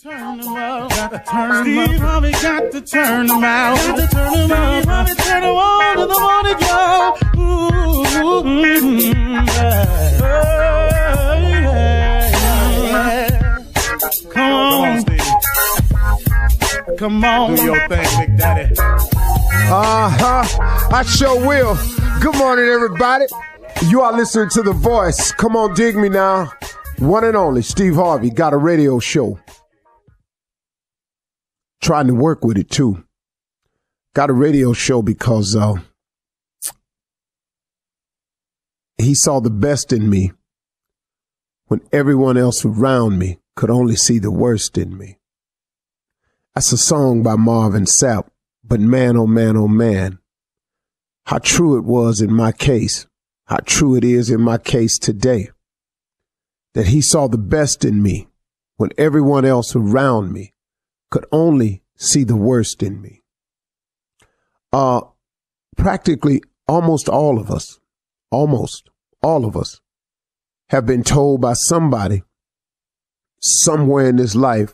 Turn them out, got to turn them Steve Harvey got to turn them out, got to turn them out. Steve Harvey turn them on to the morning job. Come on, Steve. Come on. Do your thing, Big Daddy. I sure will. Good morning, everybody. You are listening to The Voice. Come on, dig me now. One and only Steve Harvey got a radio show. Trying to work with it, too. Got a radio show because he saw the best in me when everyone else around me could only see the worst in me. That's a song by Marvin Sapp, but man, oh man, how true it was in my case, how true it is in my case today, that he saw the best in me when everyone else around me could only see the worst in me. Practically almost all of us have been told by somebody somewhere in this life,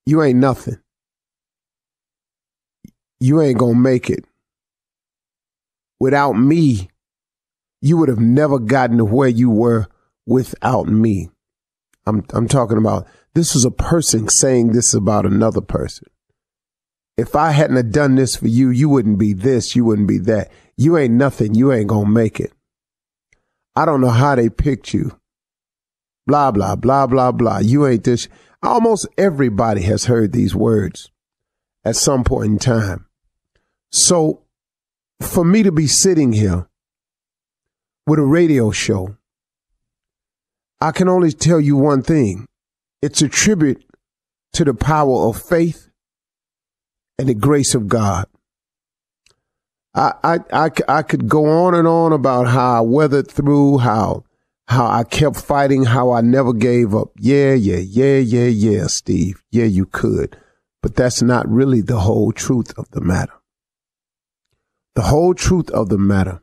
you ain't nothing. You ain't gonna make it. Without me, you would have never gotten to where you were without me. I'm talking about, this is a person saying this about another person. If I hadn't have done this for you, you wouldn't be this, you wouldn't be that. You ain't nothing, you ain't gonna make it. I don't know how they picked you. Blah, blah, blah, blah, blah. You ain't this. Almost everybody has heard these words at some point in time. So for me to be sitting here with a radio show, I can only tell you one thing. It's a tribute to the power of faith and the grace of God. I could go on and on about how I weathered through, how I kept fighting, how I never gave up. Yeah, Steve. Yeah, you could. But that's not really the whole truth of the matter. The whole truth of the matter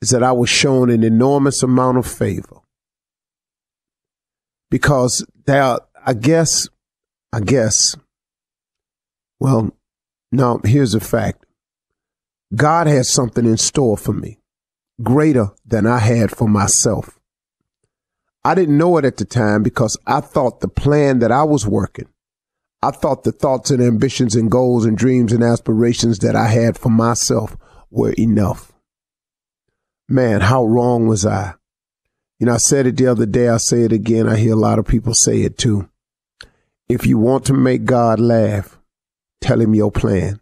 is that I was shown an enormous amount of favor. Because I guess, well, no, here's a fact. God has something in store for me, greater than I had for myself. I didn't know it at the time because I thought the plan that I was working, I thought the thoughts and ambitions and goals and dreams and aspirations that I had for myself were enough. Man, how wrong was I? You know, I said it the other day. I say it again. I hear a lot of people say it too. If you want to make God laugh, tell him your plan.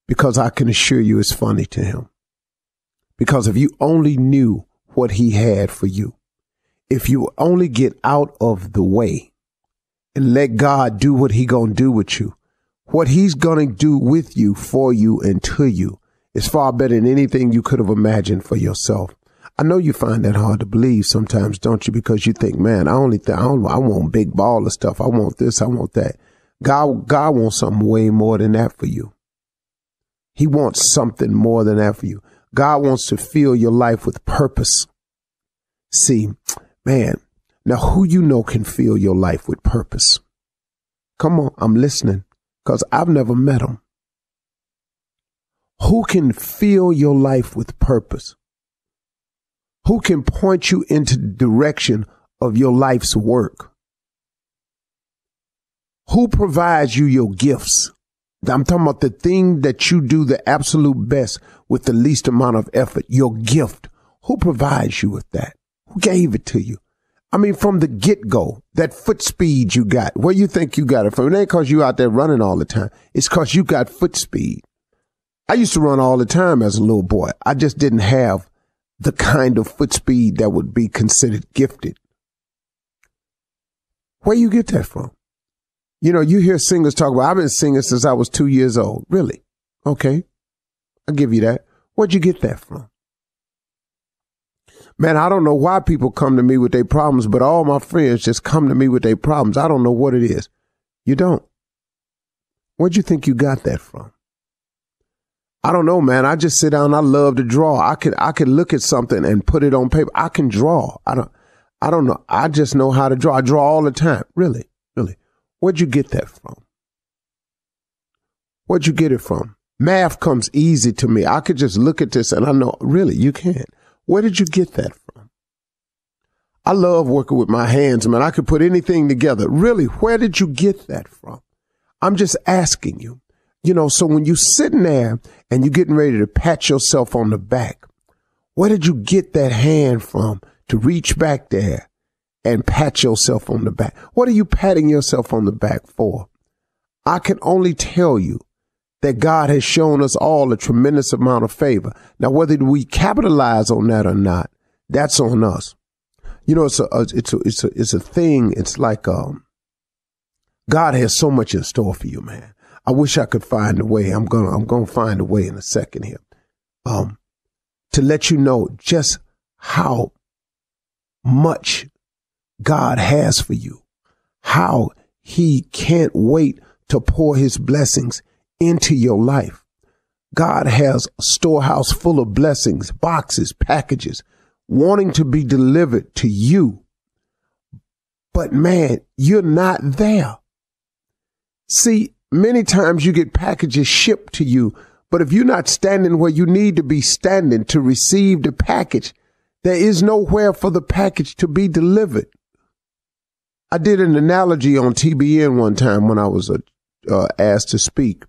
Because I can assure you it's funny to him. Because if you only knew what he had for you, if you only get out of the way and let God do what he gonna do with you, what he's gonna do with you, for you, and to you is far better than anything you could have imagined for yourself. I know you find that hard to believe sometimes, don't you? Because you think, man, I want big baller stuff. I want this, I want that. God wants something way more than that for you. He wants something more than that for you. God wants to fill your life with purpose. See, man, now who you know can fill your life with purpose? Come on, I'm listening, because I've never met him. Who can fill your life with purpose? Who can point you into the direction of your life's work? Who provides you your gifts? I'm talking about the thing that you do the absolute best with the least amount of effort, your gift. Who provides you with that? Who gave it to you? I mean, from the get-go, that foot speed you got, where you think you got it from? It ain't because you out there running all the time. It's because you got foot speed. I used to run all the time as a little boy. I just didn't have the kind of foot speed that would be considered gifted. Where you get that from? You know, you hear singers talk about, I've been singing since I was 2 years old. Really? Okay. I'll give you that. Where'd you get that from? Man, I don't know why people come to me with their problems, but all my friends just come to me with their problems. I don't know what it is. You don't. Where'd you think you got that from? I don't know, man. I just sit down. I love to draw. I could look at something and put it on paper. I can draw. I don't know. I just know how to draw. I draw all the time. Really? Really? Where'd you get that from? Where'd you get it from? Math comes easy to me. I could just look at this and I know, really, you can't. Where did you get that from? I love working with my hands, man. I could put anything together. Really, where did you get that from? I'm just asking you. You know, so when you're sitting there and you're getting ready to pat yourself on the back, where did you get that hand from to reach back there and pat yourself on the back? What are you patting yourself on the back for? I can only tell you that God has shown us all a tremendous amount of favor. Now, whether we capitalize on that or not, that's on us. You know, it's a thing. It's like, God has so much in store for you, man. I wish I could find a way. I'm going to find a way in a second here. To let you know just how much God has for you, how he can't wait to pour his blessings into your life. God has a storehouse full of blessings, boxes, packages, wanting to be delivered to you. But man, you're not there. See, many times you get packages shipped to you, but if you're not standing where you need to be standing to receive the package, there is nowhere for the package to be delivered. I did an analogy on TBN one time when I was asked to speak.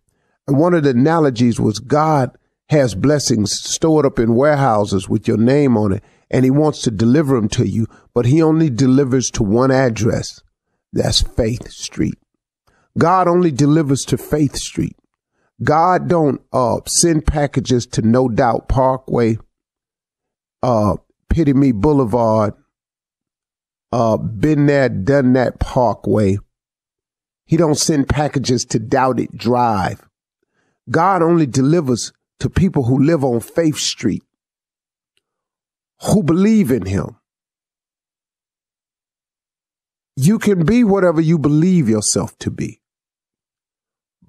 And one of the analogies was God has blessings stored up in warehouses with your name on it, and he wants to deliver them to you, but he only delivers to one address. That's Faith Street. God only delivers to Faith Street. God don't send packages to No Doubt Parkway, Pity Me Boulevard, Been There, Done That Parkway. He don't send packages to Doubt It Drive. God only delivers to people who live on Faith Street, who believe in him. You can be whatever you believe yourself to be.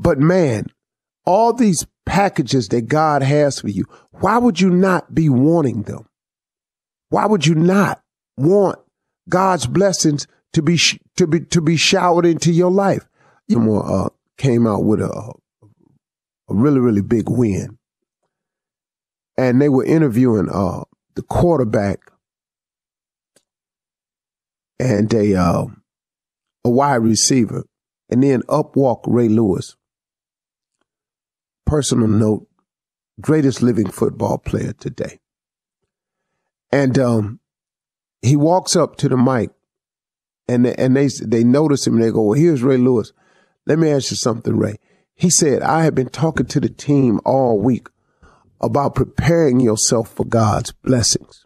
But man, all these packages that God has for you, why would you not be wanting them? Why would you not want God's blessings to be showered into your life? Came out with a really, really big win. And they were interviewing the quarterback and a wide receiver. And then up walked Ray Lewis. Personal note, greatest living football player today. And he walks up to the mic and they notice him and they go, well, here's Ray Lewis. Let me ask you something, Ray. He said, I have been talking to the team all week about preparing yourself for God's blessings,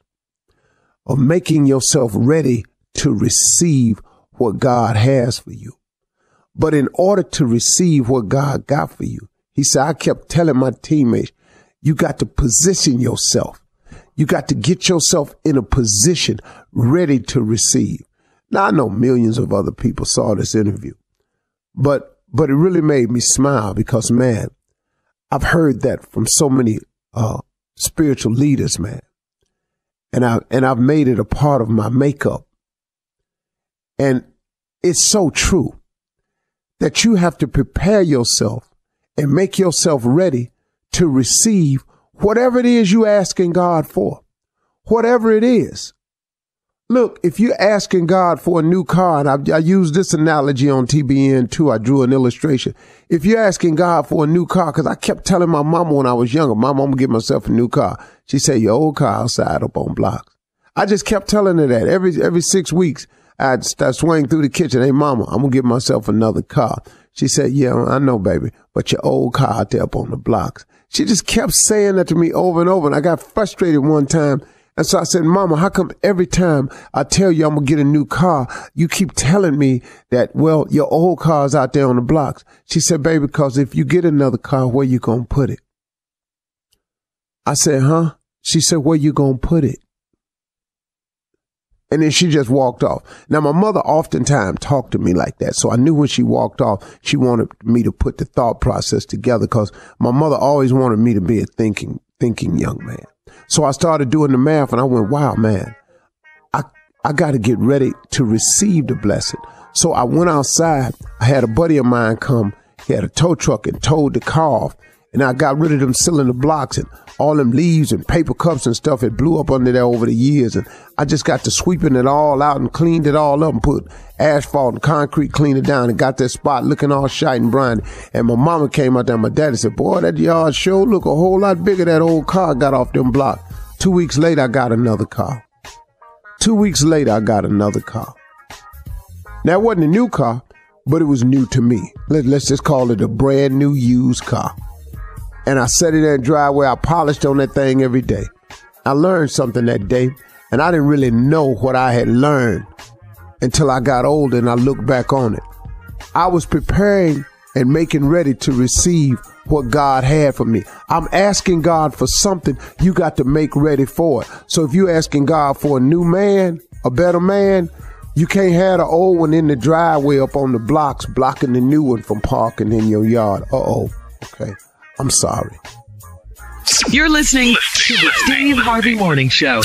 of making yourself ready to receive what God has for you. But in order to receive what God got for you, he said, I kept telling my teammates, you got to position yourself. You got to get yourself in a position ready to receive. Now, I know millions of other people saw this interview, but it really made me smile because, man, I've heard that from so many spiritual leaders, man. And I've made it a part of my makeup. And it's so true that you have to prepare yourself and make yourself ready to receive whatever it is you're asking God for, whatever it is. Look, if you're asking God for a new car, and I use this analogy on TBN too, I drew an illustration. If you're asking God for a new car, because I kept telling my mama when I was younger, Mama, I'm going to get myself a new car. She said, your old car outside up on blocks. I just kept telling her that every 6 weeks. I'd start swaying through the kitchen. Hey, Mama, I'm going to get myself another car. She said, yeah, I know, baby, but your old car out there up on the blocks. She just kept saying that to me over and over. And I got frustrated one time. And so I said, Mama, how come every time I tell you I'm going to get a new car, you keep telling me that, well, your old car's out there on the blocks? She said, baby, because if you get another car, where you going to put it? I said, huh? She said, where you going to put it? And then she just walked off. Now, my mother oftentimes talked to me like that. So I knew when she walked off, she wanted me to put the thought process together because my mother always wanted me to be a thinking young man. So I started doing the math and I went, wow, man, I got to get ready to receive the blessing. So I went outside. I had a buddy of mine come. He had a tow truck and towed the car off. And I got rid of them cylinder blocks and all them leaves and paper cups and stuff. It blew up under there over the years. And I just got to sweeping it all out and cleaned it all up and put asphalt and concrete, cleaned it down and got that spot looking all shite and briny. And my mama came out there. My daddy said, boy, that yard sure look a whole lot bigger. That old car got off them blocks. 2 weeks later, I got another car. 2 weeks later, I got another car. Now, it wasn't a new car, but it was new to me. Let's just call it a brand new used car. And I sat in that driveway. I polished on that thing every day. I learned something that day, and I didn't really know what I had learned until I got older and I looked back on it. I was preparing and making ready to receive what God had for me. I'm asking God for something. You got to make ready for it. So if you're asking God for a new man, a better man, you can't have the old one in the driveway up on the blocks blocking the new one from parking in your yard. Okay. I'm sorry. You're listening to the Steve Harvey Morning Show.